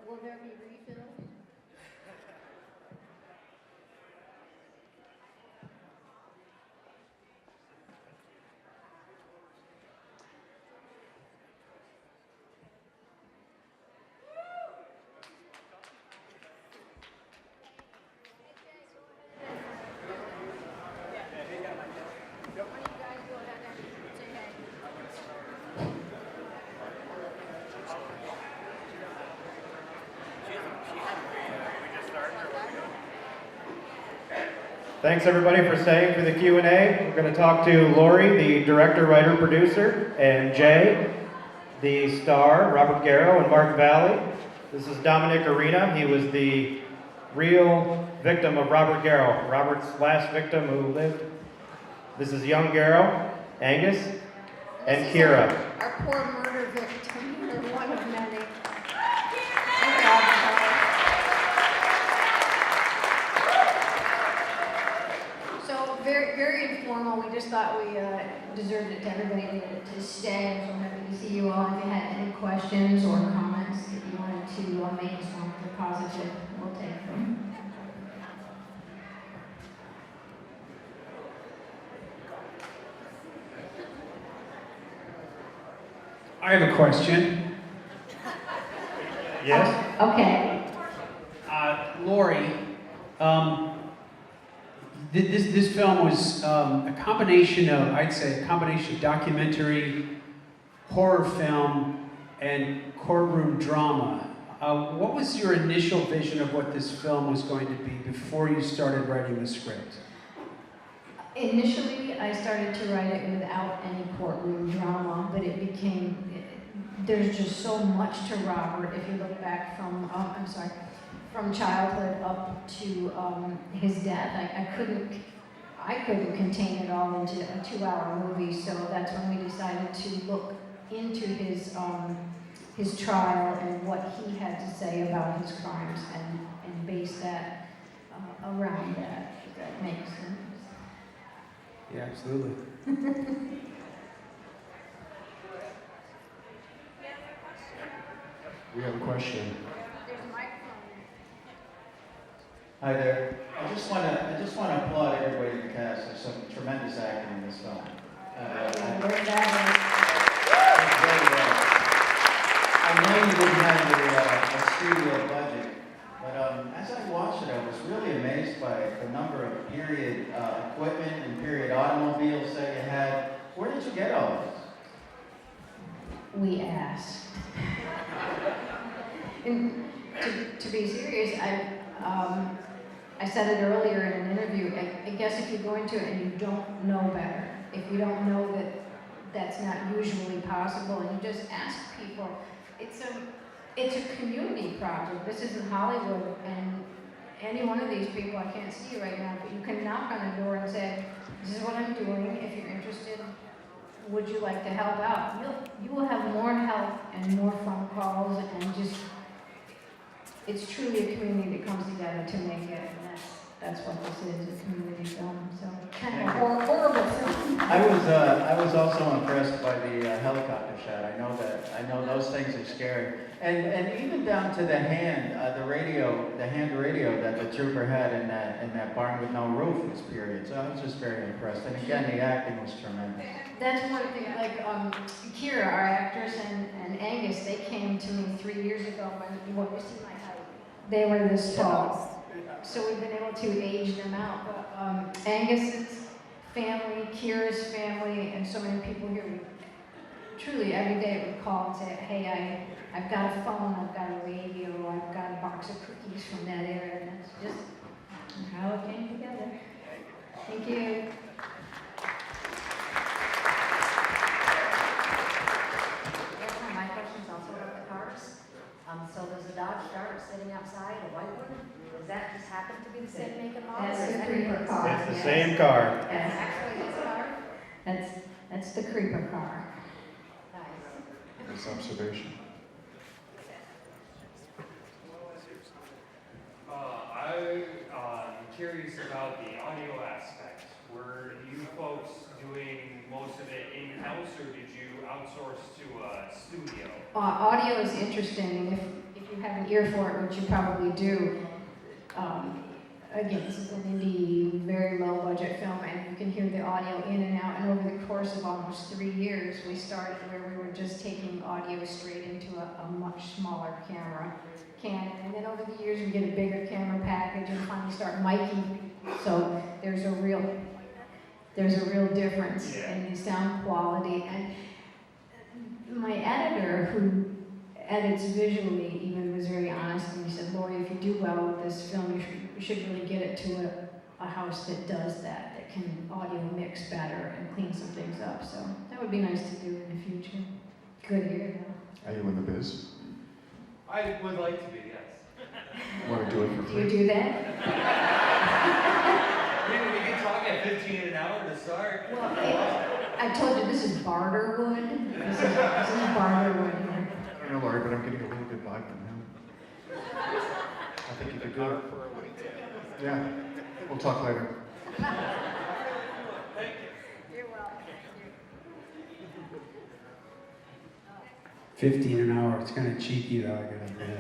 Will there be refills? Thanks everybody for staying for the Q&A. We're going to talk to Lori, the director, writer, producer, and Jay, the star, Robert Garrow, and Mark Valley. This is Dominic Arena. He was the real victim of Robert Garrow, Robert's last victim who lived. This is young Garrow, Angus, and Kira. Our poor murder victim, or one of many. Very, very informal. We just thought we deserved it to everybody to stay. I'm so happy to see you all. If you had any questions or comments that you wanted to make us want to positive, we'll take them. I have a question. Yes? Okay. Lori, this film was a combination of, I'd say, a combination of documentary, horror film, and courtroom drama. What was your initial vision of what this film was going to be before you started writing the script? Initially, I started to write it without any courtroom drama, but it became, there's just so much to Robert. If you look back from, from childhood up to his death, I couldn't contain it all into a 2-hour movie. So that's when we decided to look into his trial and what he had to say about his crimes and base that around that. If that makes sense. Yeah, absolutely. We have a question. There's a microphone. Hi there. I just want to applaud everybody in the cast. There's some tremendous acting in this film. I know you didn't have a studio budget, but as I watched it, I was really amazed by the number of period equipment and period automobiles that you had. Where did you get all this? We asked. And to be serious, I said it earlier in an interview. I guess if you go into it and you don't know better, if you don't know that that's not usually possible, and you just ask people, it's a community project. This isn't Hollywood, and any one of these people, I can't see you right now, but you can knock on the door and say, "This is what I'm doing. If you're interested, would you like to help out?" You will have more help and more phone calls, and just, it's truly a community that comes together to make it, and that's what this is, a community film. So kind of a horrible film. I was also impressed by the helicopter shot. I know those things are scary, and even down to the hand radio that the trooper had in that barn with no roof was period. So I was just very impressed. And again, the acting was tremendous. That's one thing. Like Kira, our actress, and Angus, they came to me 3 years ago when you see my height. They were this tall. So we've been able to age them out. But Angus's family, Kira's family, and so many people here, truly every day would call and say, "Hey, I've got a phone, I've got a radio, I've got a box of cookies from that area," and that's just how it came together. Thank you. My question is also about the cars. So there's a Dodge Dart sitting outside, a white one. Does that just happen to be the same make and model? That's the creeper car. It's the same car. That's actually his car? That's the creeper car. Nice. Nice observation. I'm curious about the audio aspect. Were you folks doing most of it in-house, or did you outsource to a studio? Audio is interesting. If you you have an ear for it, which you probably do, again, this is an indie, very low budget film, and you can hear the audio in and out. And over the course of almost 3 years, we started where we were just taking audio straight into a much smaller camera Canon. And then over the years, we get a bigger camera package and finally start miking. So there's a real difference in the sound quality. And my editor, who edits visually, even was very honest, and he said, Lori, if you do well with this film, you should really get it to a house that does that can audio mix better and clean some things up. So that would be nice to do in the future. Good ear, though. Are you in the biz? I would like to be, yes. Want to do it for Do free? you do that? Maybe we can talk at 15 an hour to start. Well, I told you this is Barterwood. This is Barterwood. I don't know, Laurie, but I'm getting a really good vibe from him. I think you could do it. Yeah, we'll talk later. Thank you. You're welcome. 15 an hour, it's kind of cheeky though, I gotta admit.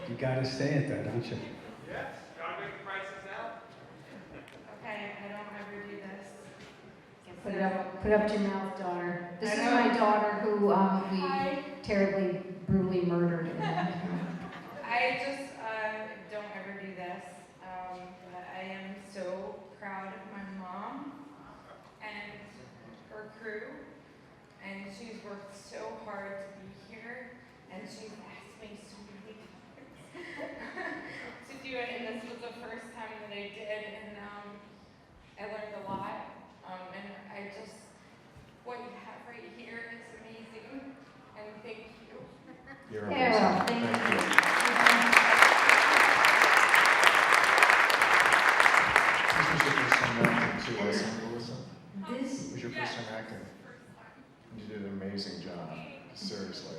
You gotta say it though, don't you? Yes, gotta make the prices now. Okay, I don't ever do this. Put it up to your mouth, daughter. This I is know. my daughter who we Hi. terribly, brutally murdered. I just don't ever do this. But I am so proud of my mom and her crew. And she's worked so hard to be here. And she's asked me so many times to do it. And this was the first time that I did. And I learned a lot. And I just, what you have right here is amazing. And thank you. You're Carol, amazing. thank Thank you. This was your first time acting too, wasn't it, Melissa? This, It was your first time acting. You did an amazing job, seriously.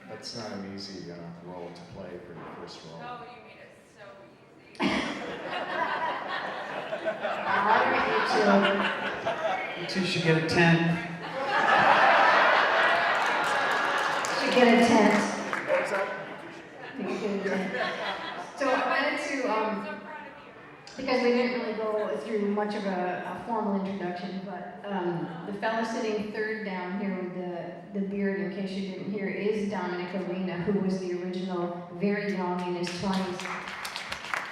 That's not an easy role to play for your first role. Oh, you made it so easy. all right, You two should get a 10. should get a tent. What was that? You should get a tent. So I wanted to, because we didn't really go through much of a formal introduction, but the fellow sitting third down here with the beard, in case you didn't hear, is Dominic Arena, who was the original, very young, in his 20s,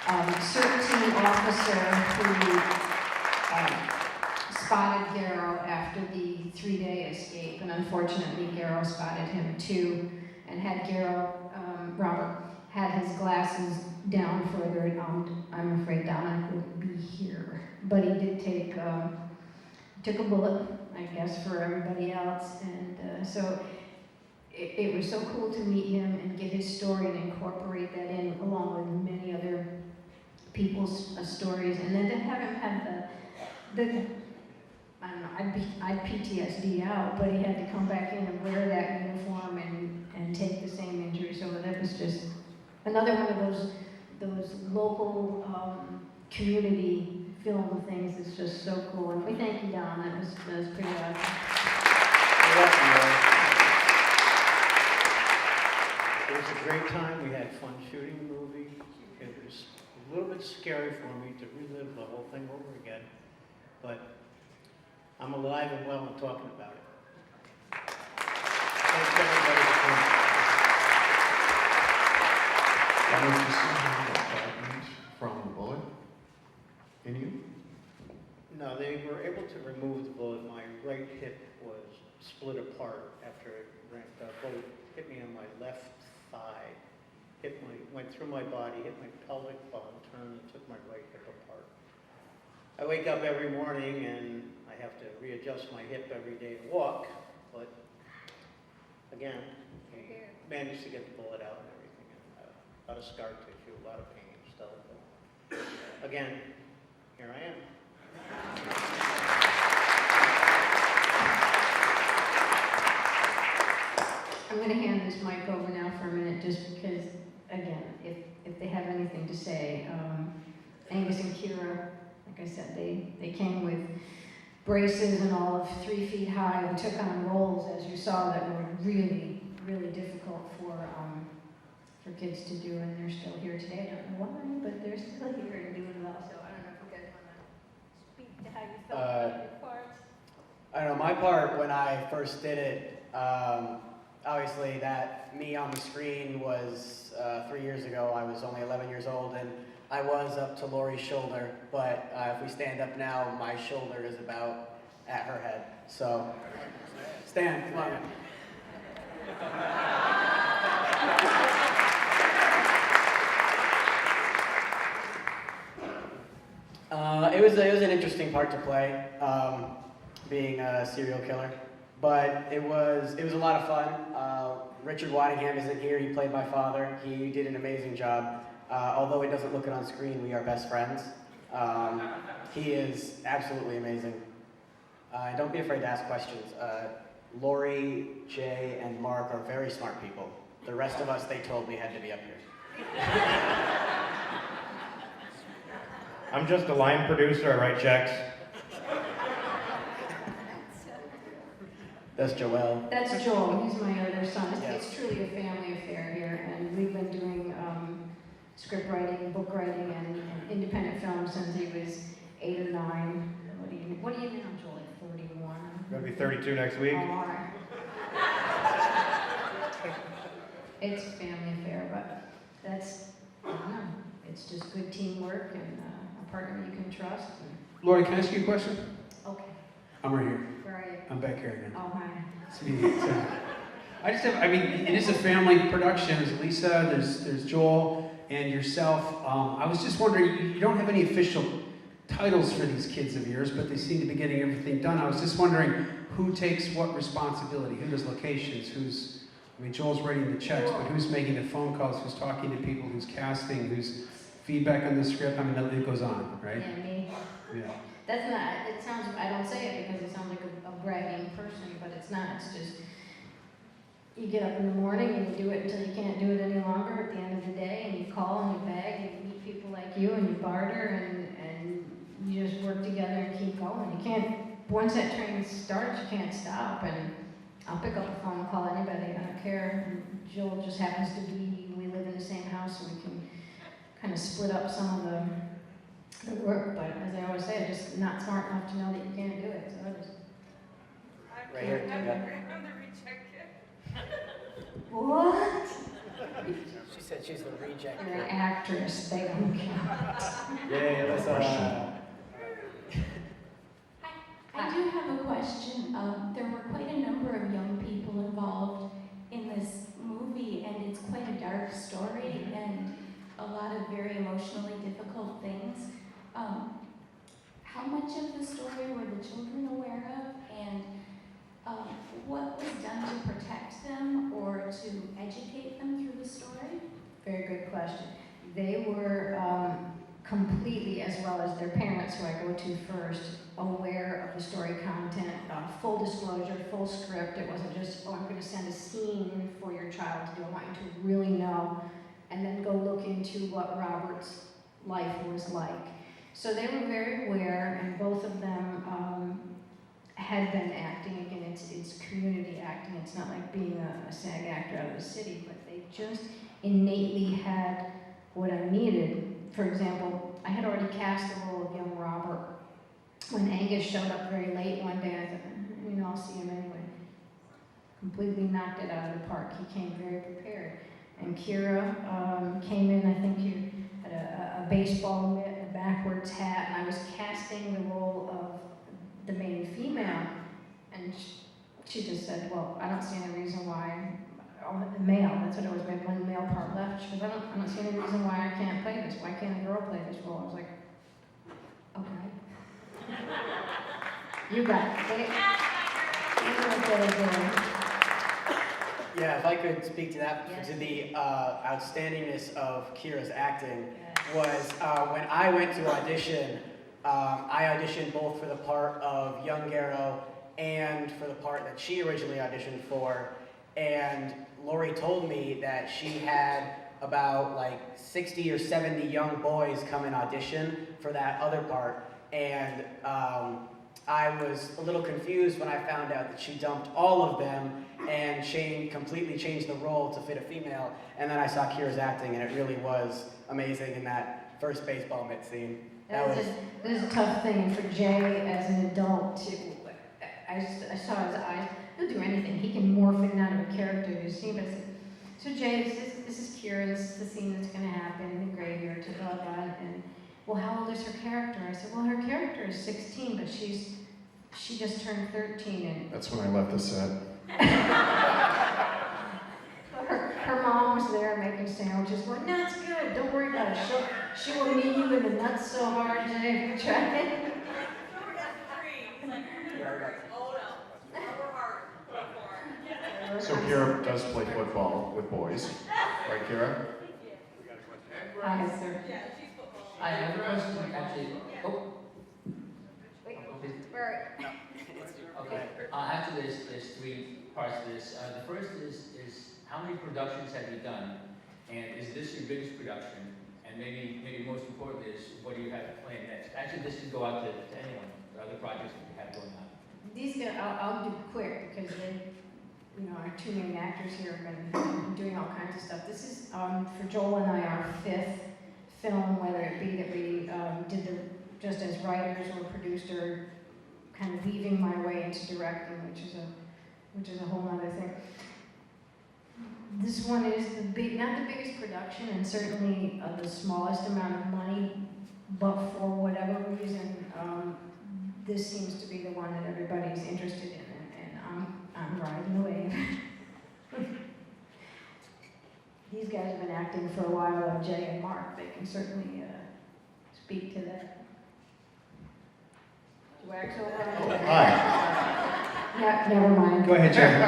CERT team officer who spotted Garrow after the 3-day escape, and unfortunately Garrow spotted him too, and had Garrow, Robert, had his glasses down further, I'm afraid Dominic wouldn't be here. But he did took a bullet, I guess, for everybody else, and so it was so cool to meet him and get his story and incorporate that in along with many other people's stories, and then to have him have the I don't know, I'd PTSD out, but he had to come back in and wear that uniform and take the same injury, so that was just another one of those local community film things is just so cool, and we thank you, Don. That was pretty awesome. You're welcome, Laura. It was a great time. We had fun shooting the movie. It was a little bit scary for me to relive the whole thing over again, but I'm alive and well and talking about it. Thanks everybody for coming. Was you see any fragment from the bullet in you? No, they were able to remove the bullet. My right hip was split apart after the bullet hit me on my left thigh. Went through my body, hit my pelvic bone, turned and took my right hip apart. I wake up every morning and I have to readjust my hip every day to walk, but again, we managed to get the bullet out and everything. And, a lot of scar tissue, a lot of pain still. But again, here I am. I'm going to hand this mic over now for a minute, just because, again, if they have anything to say, Angus and Kira, like I said, they came with braces and all of 3 feet high and took on roles, as you saw, that were really, really difficult for kids to do, and they're still here today. I don't know why, but they're still here and doing well. So I don't know if you guys want to speak to how you felt about your part. I don't know, my part when I first did it, obviously that me on the screen was 3 years ago. I was only 11 years old, and I was up to Lori's shoulder, but if we stand up now, my shoulder is about at her head. So, stand, come on. It was an interesting part to play, being a serial killer, but it was a lot of fun. Richard Waddingham isn't here. He played my father. He did an amazing job. Although he doesn't look it on screen, we are best friends. He is absolutely amazing. And don't be afraid to ask questions. Lori, Jay, and Mark are very smart people. The rest of us, they told me, had to be up here. I'm just a line producer, I write checks. That's Joelle. That's Joel. He's my other son. Yeah. It's truly a family affair here, and we've been doing script writing, book writing, and independent films since he was 8 or 9. What do you mean, I'm Joel? Like 31. I'm gonna be 32 next week. Oh, all right. It's a family affair, but that's, I don't know. It's just good teamwork and a partner you can trust. Lori, can I ask you a question? Okay, I'm right here. where are you? I'm back here again. Oh, hi. It's me. I just have, I mean, it is a family production. There's Lisa, there's Joel, and yourself. I was just wondering, you don't have any official titles for these kids of yours, but they seem to be getting everything done. I was just wondering who takes what responsibility, who does locations, I mean, Joel's writing the checks, but who's making the phone calls, who's talking to people, who's casting, who's feedback on the script? I mean, it goes on, right? Yeah, me. Yeah. That's not, it sounds, I don't say it because it sounds like a bragging person, but it's not. It's just, you get up in the morning and you do it until you can't do it any longer at the end of the day, and you call and you beg and you meet people like you and you barter and you just work together and keep going. You can't, once that train starts, you can't stop, and I'll pick up the phone and call anybody, I don't care. And Joel just happens to be, we live in the same house, so we can kind of split up some of the work, but as I always say, I'm just not smart enough to know that you can't do it, so I just... Right here. I'm Yeah. the reject kid. What? She said she's the reject. You're an actress, they don't count. Yeah, that's I do have a question. There were quite a number of young people involved in this movie, and it's quite a dark story and a lot of very emotionally difficult things. How much of the story were the children aware of, and what was done to protect them or to educate them through the story? Very good question. They were completely, as well as their parents, who I go to first, aware of the story content, full disclosure, full script. It wasn't just, oh, I'm going to send a scene for your child to do. I want you to really know, and then go look into what Robert's life was like. So they were very aware, and both of them had been acting. Again, it's community acting. It's not like being a SAG actor out of the city, but they just innately had what I needed. For example, I had already cast the role of young Robert. When Angus showed up very late one day, I thought, I'll see him anyway. Completely knocked it out of the park. He came very prepared. And Kira came in, I think you had a baseball mitt, a backwards hat, and I was casting the role of the main female. And she just said, well, I don't see any reason why, the male, that's what it was, we had one male part left. She goes, I don't see any reason why I can't play this. Why can't a girl play this role? I was like, okay. You got it. Yeah, if I could speak to that, Yes. to the outstandingness of Kira's acting, was when I went to audition, I auditioned both for the part of young Garrow and for the part that she originally auditioned for, and Lori told me that she had about like 60 or 70 young boys come and audition for that other part, and I was a little confused when I found out that she dumped all of them, and and completely changed the role to fit a female. And then I saw Kira's acting, and it really was amazing in that first baseball mitt scene. That was a tough thing for Jay as an adult to. I saw his eyes. He'll do anything. He can morph in and out of a character to see. But I said, so Jay, this is Kira. This is the scene that's going to happen in the graveyard. To blah blah. And well, how old is her character? I said, well, her character is 16, but she just turned 13. And That's when I left the set. her mom was there making sandwiches. Going, no, it's good. Don't worry about it. She will meet you in the nuts so hard, Jay. If you try it. So Kira does play football with boys, right, Kira? Hi, sir. I have a question, actually. Oh, Wait, okay. where? Okay. After this, there's three parts to this. The first is how many productions have you done, and is this your biggest production? And maybe most important is what do you have planned next? Actually, this could go out to anyone. The other projects that you have going on. These guys, I'll do quick because they, our two main actors here have been doing all kinds of stuff. This is, for Joel and I, our fifth film, whether it be that we did just as writers or produced or kind of weaving my way into directing, which is a whole other thing. This one is not the biggest production and certainly the smallest amount of money, but for whatever reason, this seems to be the one that everybody's interested in, and I'm riding the wave. These guys have been acting for a while, Jay and Mark. They can certainly speak to that. Wax over? Hi. Yeah, never mind. Go ahead, Jay.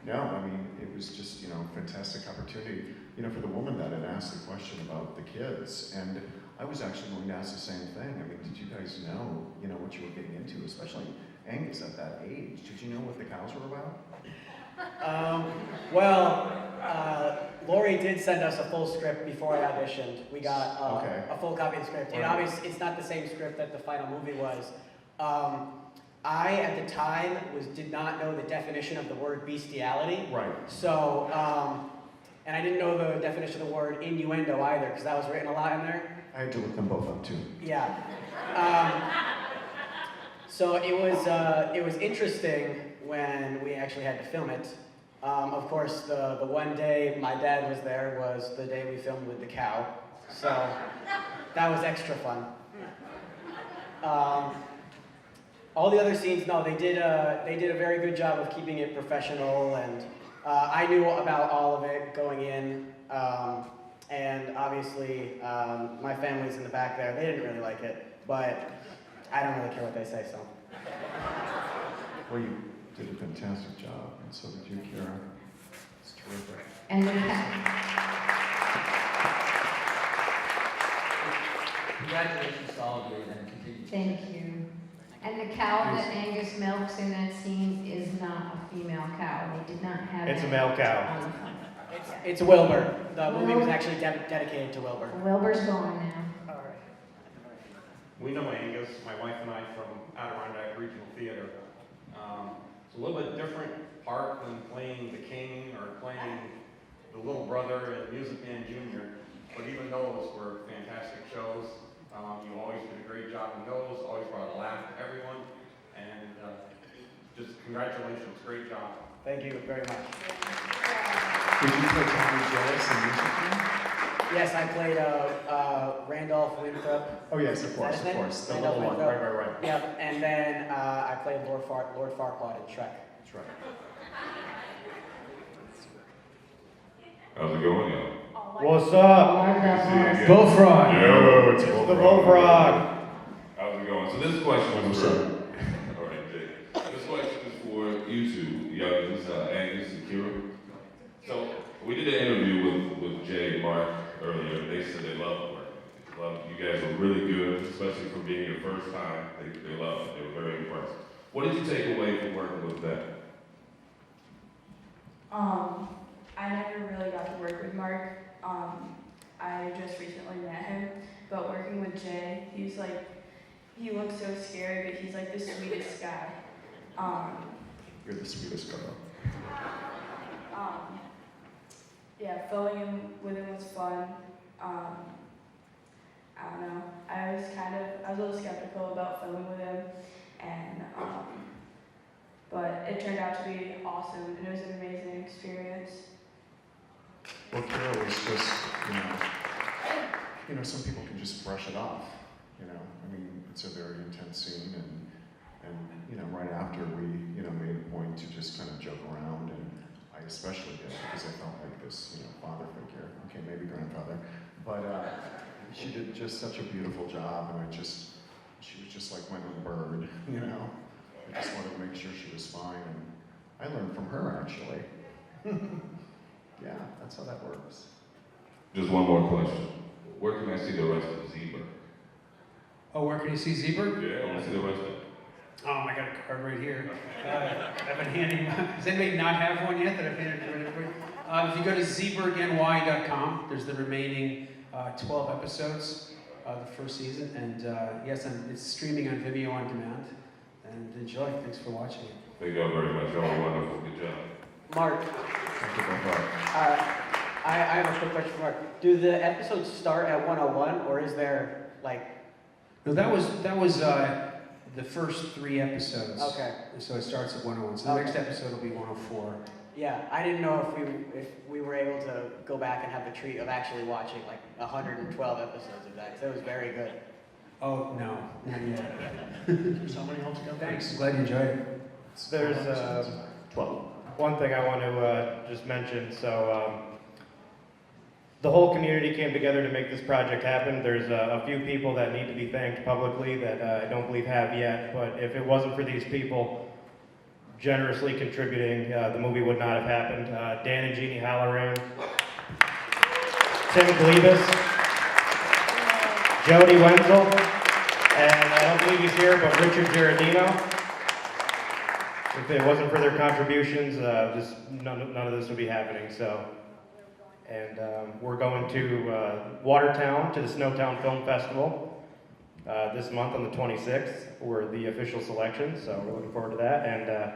No, I mean, it was just, fantastic opportunity, for the woman that had asked the question about the kids. And I was actually going to ask the same thing. I mean, did you guys know, what you were getting into, especially Angus at that age? Did you know what the cows were about? Lori did send us a full script before I auditioned. We got a full copy of the script. And obviously, it's not the same script that the final movie was. I, at the time, did not know the definition of the word bestiality. Right. So, and I didn't know the definition of the word innuendo either, because that was written a lot in there. I had to look them both up too. Yeah. So it was interesting when we actually had to film it. Of course, the one day my dad was there was the day we filmed with the cow. So that was extra fun. All the other scenes, no, they did a very good job of keeping it professional, and I knew about all of it going in. And obviously, my family's in the back there. They didn't really like it, but I don't really care what they say, so. Well, you did a fantastic job, and so did you, Kira. It's terrific. And Congratulations to all of you and continue. thank you. And the cow that Angus milks in that scene is not a female cow. They did not have It's a that male cow. on the film. It's Wilbur. The movie was actually dedicated to Wilbur. Wilbur's gone now. We know Angus, my wife and I, from Adirondack Regional Theater. It's a little bit different part than playing the king or playing the little brother in Music Man Jr., but even those were fantastic shows. You always did a great job in those, always brought a laugh to everyone, and just congratulations, great job. Thank you very much. Did you play Tommy Jarvis in Music Man? Yes, I played Randolph Winthrop. Oh yes, of course, Is that his name? The Randolph little one, Winthrop. right. Yep, and then I played Lord Farquaad in Shrek. That's right. How's it going, y'all? What's up? Bullfrog. Yo, it's It's the bullfrog. How's it going? So this question is for, all right, Jay. This question is for you two, youngins, Angus and Kira. So we did an interview with Jay and Mark earlier, and they said they loved the work. You guys were really good, especially for being your first time. They loved it. They were very impressed. What did you take away from working with them? I never really got to work with Mark. I just recently met him, but working with Jay, he looks so scary, but he's like the sweetest guy. You're the sweetest girl. Yeah, filming with him was fun. I don't know. I was a little skeptical about filming with him, and but it turned out to be awesome, and it was an amazing experience. Well, Garrow was just, some people can just brush it off, I mean, it's a very intense scene, and right after we, made a point to just kind of joke around, and I especially did, because I felt like this, father figure, okay, maybe grandfather, but she did just such a beautiful job, and she was just like my little bird, I just wanted to make sure she was fine, and I learned from her, actually. Yeah, that's how that works. Just one more question. Where can I see the rest of Zebra? Oh, where can you see Zebra? Yeah, I want to see the rest of it. I got a card right here. I've been handing. Does anybody not have one yet that I've handed to everybody? If you go to zebraagny.com, there's the remaining 12 episodes of the first season, and yes, it's streaming on Vimeo on demand. And enjoy. Thanks for watching it. Thank you all very much. Y'all are wonderful. Good job. Mark, I have a quick question for Mark. Do the episodes start at 101, or is there like? No, that was the first 3 episodes. Okay. So it starts at 101. So the next episode will be 104. Yeah, I didn't know if we were able to go back and have the treat of actually watching like 112 episodes of that. 'Cause it was very good. Oh no, not yet. There's how many altogether? Thanks. I'm glad you enjoyed it. So there's 12. One thing I want to just mention. So the whole community came together to make this project happen. There's a few people that need to be thanked publicly that I don't believe have yet. But if it wasn't for these people generously contributing, the movie would not have happened. Dan and Jeannie Halloran, Tim Glebus, Jody Wenzel, and I don't believe he's here, but Richard Giardino. If it wasn't for their contributions, none of this would be happening. So, and we're going to Watertown to the Snowtown Film Festival this month on the 26th for the official selection. So we're looking forward to that. And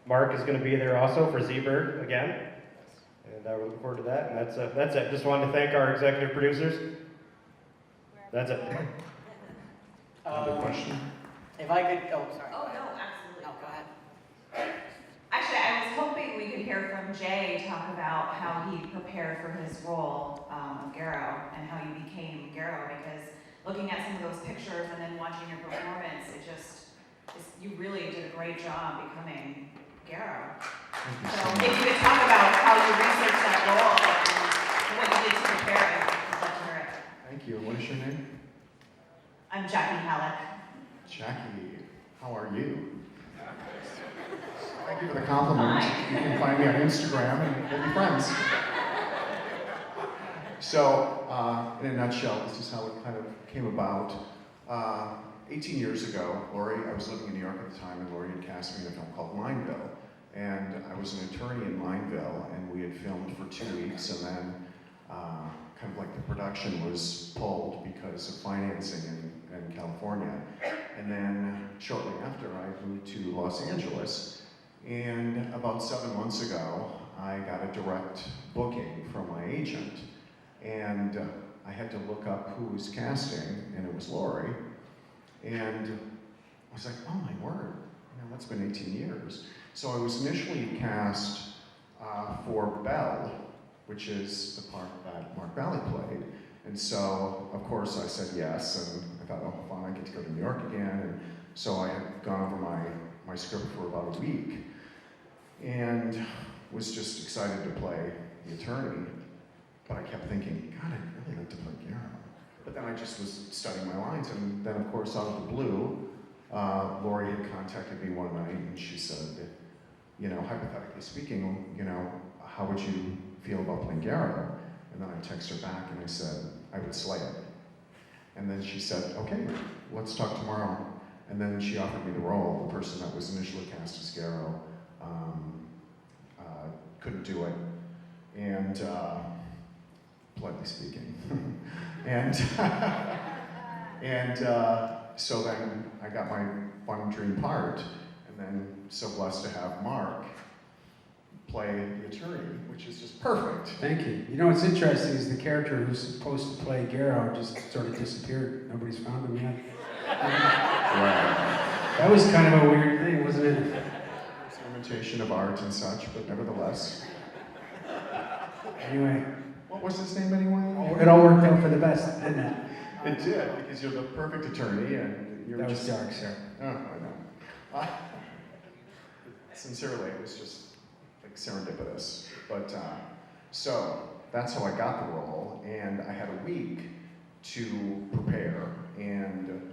Mark is going to be there also for Z-Bird again, and we're looking forward to that. And that's it. Just wanted to thank our executive producers. That's it. Another question? If I could, oh sorry. Oh, no, absolutely. No, go ahead. Actually, I was hoping we could hear from Jay talk about how he prepared for his role of Garrow and how you became Garrow, because looking at some of those pictures and then watching your performance, you really did a great job becoming Garrow. So if you could talk about how you researched that role and what you did to prepare it, I'd love to hear it. Thank you. What is your name? I'm Jackie Halleck. Jackie, how are you? Thank you for the compliment. You can find me on Instagram and we'll be friends. So, in a nutshell, this is how it kind of came about. 18 years ago, I was living in New York at the time, and Lori had cast me in a film called Mineville. And I was an attorney in Mineville, and we had filmed for 2 weeks, and then kind of like the production was pulled because of financing in California. And then shortly after, I moved to Los Angeles. And about 7 months ago, I got a direct booking from my agent. And I had to look up who was casting, and it was Lori. And I was like, oh my word, that's been 18 years. So I was initially cast for Belle, which is the part that Mark Valley played. And so, of course, I said yes, and I thought, oh, fun, I get to go to New York again. And so I had gone over my script for about a week, and was just excited to play the attorney. But I kept thinking, God, I'd really like to play Garrow. But then I just was studying my lines, and then, of course, out of the blue, Lori had contacted me one night, and she said, hypothetically speaking, how would you feel about playing Garrow? And then I texted her back, and I said, I would slay it. And then she said, okay, let's talk tomorrow. And then she offered me the role. The person that was initially cast as Garrow couldn't do it, and politely speaking. and so then I got my fun dream part, and then so blessed to have Mark play the attorney, which is just perfect. Thank you. You know what's interesting is the character who's supposed to play Garrow just sort of disappeared. Nobody's found him yet. That was kind of a weird thing, wasn't it? It's an imitation of art and such, but nevertheless. Anyway. What was his name anyway? It all worked out for the best, didn't it? It did, because you're the perfect attorney and you're That was just... dark, sir. Oh, I know. Sincerely, it was just like serendipitous. But, so, that's how I got the role, and I had a week to prepare, and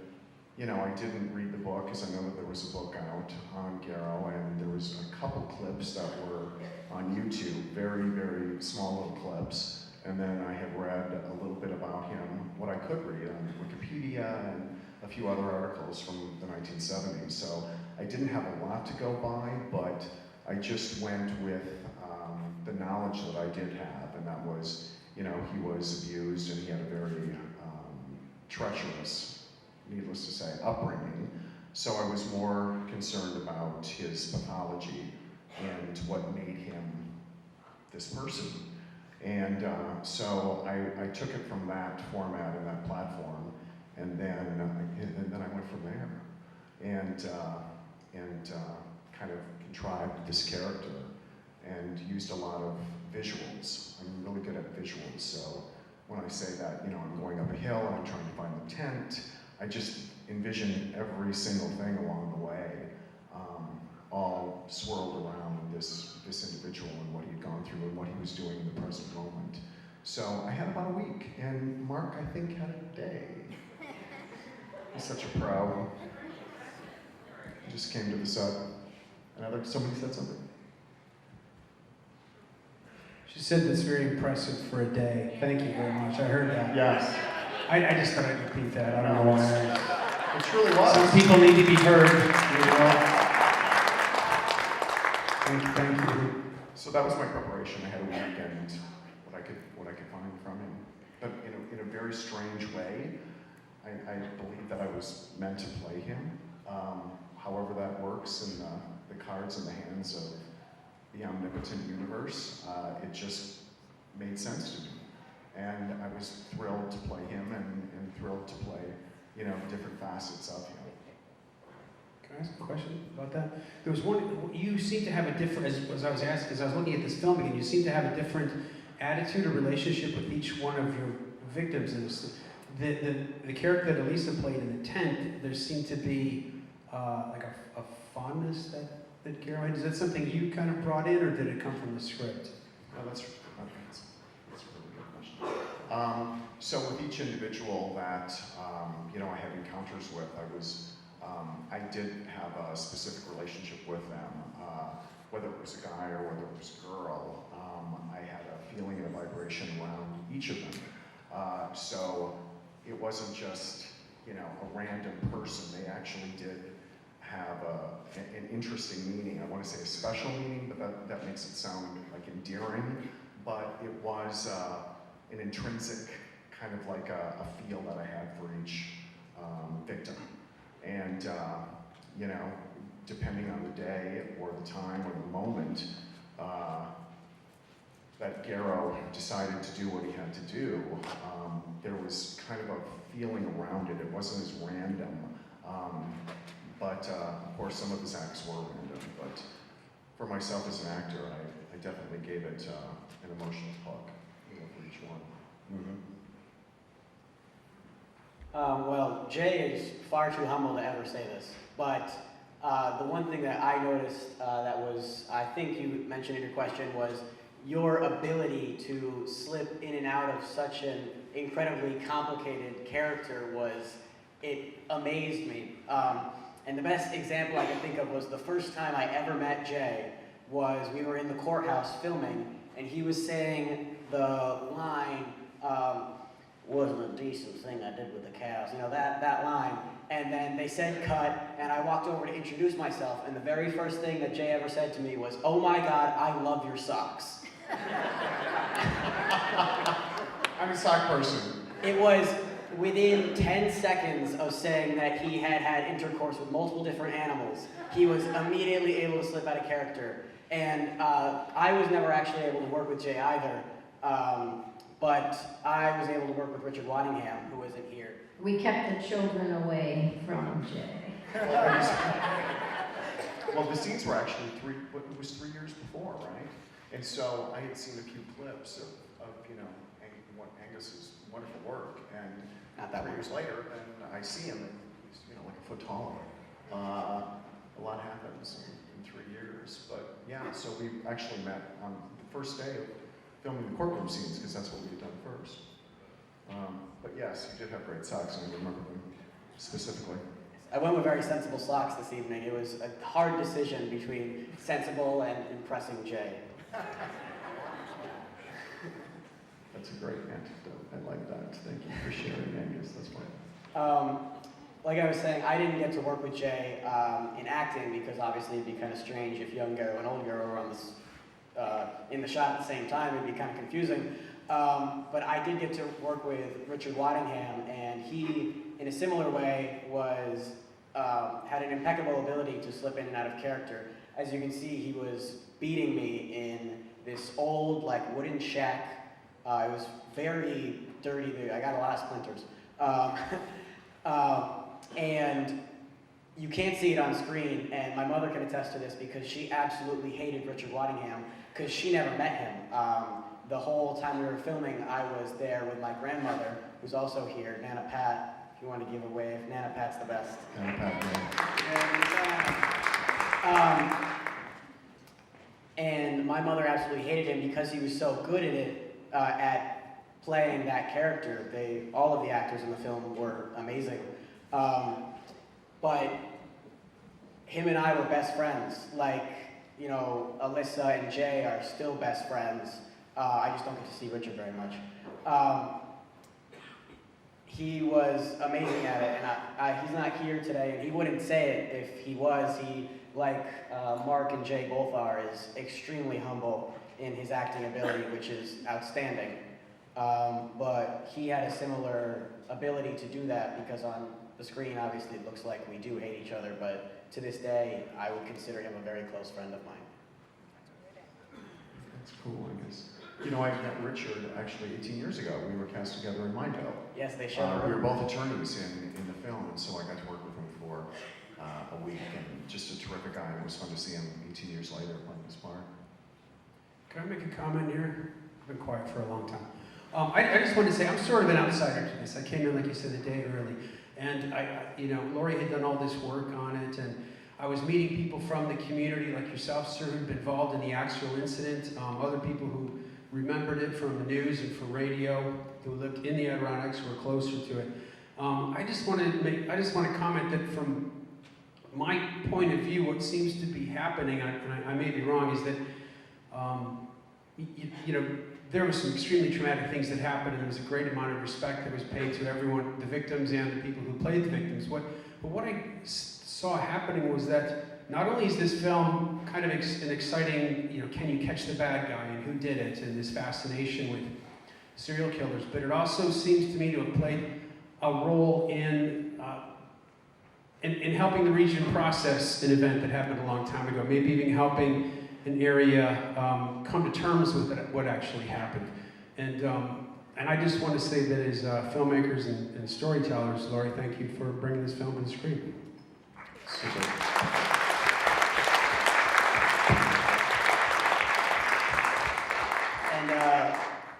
you know, I didn't read the book because I know that there was a book out on Garrow, and there was a couple clips that were on YouTube, very, very small little clips. And then I had read a little bit about him, what I could read on Wikipedia and a few other articles from the 1970s. So I didn't have a lot to go by, but I just went with the knowledge that I did have, and that was, you know, he was abused and he had a very treacherous, needless to say, upbringing. So I was more concerned about his pathology and what made him this person. And so I took it from that format and that platform, and then I went from there, and kind of contrived this character, and used a lot of visuals. I'm really good at visuals, so when I say that, you know, I'm going up a hill and I'm trying to find the tent, I just envision every single thing along the way, all swirled around this individual and what he'd gone through and what he was doing in the present moment. So I had about a week, and Mark, I think, had a day. He's such a pro. He just came to the set. Somebody said something. She said that's very impressive for a day. Thank you very much. I heard that. Yes. I just thought I'd repeat that. I don't know why. It truly was. Some people need to be heard, you know. Thank you. So that was my preparation. I had a week and what I could find from him. But in a very strange way, I believe that I was meant to play him. However that works in the cards in the hands of the omnipotent universe, it just made sense to me. And I was thrilled to play him and thrilled to play, you know, different facets of him. Can I ask a question about that? There was one, you seem to have a different, as I was asking, as I was looking at this film again, you seem to have a different attitude or relationship with each one of your victims in this. The character that Elisa played in the tent, there seemed to be like a fondness that Garrow had. Is that something you kind of brought in, or did it come from the script? No, that's a really good question. So with each individual that you know, I had encounters with, I did have a specific relationship with them, whether it was a guy or whether it was a girl. I had a feeling and a vibration around each of them. So it wasn't just, you know, a random person. They actually did have an interesting meaning. I want to say a special meaning, but that makes it sound like endearing. But it was an intrinsic kind of like a feel that I had for each victim. And, you know, depending on the day or the time or the moment that Garrow decided to do what he had to do, there was kind of a feeling around it. It wasn't as random. But of course, some of his acts were random. But for myself as an actor, I definitely gave it an emotional hook, you know, for each one. Well, Jay is far too humble to ever say this, but the one thing that I noticed that was, I think you mentioned in your question, was your ability to slip in and out of such an incredibly complicated character it amazed me. And the best example I can think of was the first time I ever met Jay was we were in the courthouse filming, and he was saying the line, wasn't a decent thing I did with the cows, you know, that line. And then they said cut, and I walked over to introduce myself, and the very first thing that Jay ever said to me was, "Oh my God, I love your socks." I'm a sock person. It was within 10 seconds of saying that he had had intercourse with multiple different animals, he was immediately able to slip out of character. And I was never actually able to work with Jay either, but I was able to work with Richard Waddingham, who isn't here. We kept the children away from Jay. Well, the scenes were actually it was 3 years before, right? And so I had seen a few clips of Angus's wonderful work, and Not that 3 years later, then I see him, and he's like a foot taller. A lot happens in 3 years, but yeah, so we actually met on the first day of filming the courtroom scenes, because that's what we had done first. But yes, you did have great socks, and I remember them specifically. I went with very sensible socks this evening. It was a hard decision between sensible and impressing Jay. That's a great anecdote. I like that. Thank you for sharing, Angus. That's fine. Like I was saying, I didn't get to work with Jay in acting because obviously it'd be kind of strange if young Garrow and old Garrow were on this, in the shot at the same time. It'd be kind of confusing. But I did get to work with Richard Waddingham, and he, in a similar way, had an impeccable ability to slip in and out of character. As you can see, he was beating me in this old, wooden shack. It was very dirty. I got a lot of splinters. And you can't see it on screen, and my mother can attest to this because she absolutely hated Richard Waddingham because she never met him. The whole time we were filming, I was there with my grandmother, who's also here, Nana Pat. If you want to give a wave, Nana Pat's the best. Nana Pat, and my mother absolutely hated him because he was so good at it, at playing that character. All of the actors in the film were amazing. But him and I were best friends. Alyssa and Jay are still best friends. I just don't get to see Richard very much. He was amazing at it, and he's not here today, and he wouldn't say it if he was. He, like Mark and Jay both are, is extremely humble in his acting ability, which is outstanding. But he had a similar ability to do that because on the screen, obviously, it looks like we do hate each other, but to this day, I would consider him a very close friend of mine. That's cool, I guess. I met Richard actually 18 years ago. We were cast together in Mindell. Yes, they showed We were both attorneys in the film, and so I got to work with him for a week, and just a terrific guy. It was fun to see him 18 years later playing this part. Can I make a comment here? I've been quiet for a long time. I just wanted to say I'm sort of an outsider to this. I came in, like you said, a day early, and Laurie had done all this work on it, and I was meeting people from the community, like yourself, sir, who'd been involved in the actual incident. Other people who remembered it from the news and from radio, who lived in the Adirondacks, who were closer to it. I just want to comment that from my point of view, what seems to be happening, and I may be wrong, is that there were some extremely traumatic things that happened, and there was a great amount of respect that was paid to everyone, the victims and the people who played the victims. But what I saw happening was that not only is this film kind of an exciting, can you catch the bad guy and who did it, and this fascination with serial killers, but it also seems to me to have played a role in helping the region process an event that happened a long time ago, maybe even helping an area come to terms with what actually happened. And I just want to say that as filmmakers and storytellers, Laurie, thank you for bringing this film to the screen. Super. And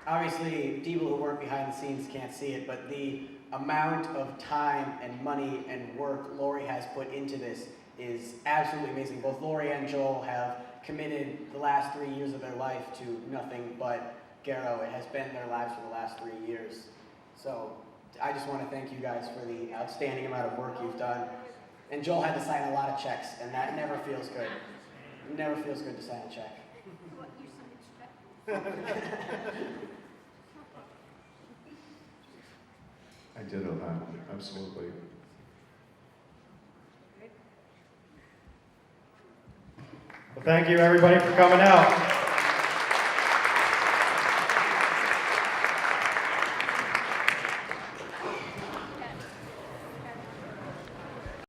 obviously, people who work behind the scenes can't see it, but the amount of time and money and work Laurie has put into this is absolutely amazing. Both Laurie and Joel have committed the last 3 years of their life to nothing but Garrow. It has been their lives for the last 3 years. So I just want to thank you guys for the outstanding amount of work you've done. And Joel had to sign a lot of checks, and that never feels good. It never feels good to sign a check. I did know that, absolutely. Well, thank you everybody for coming out.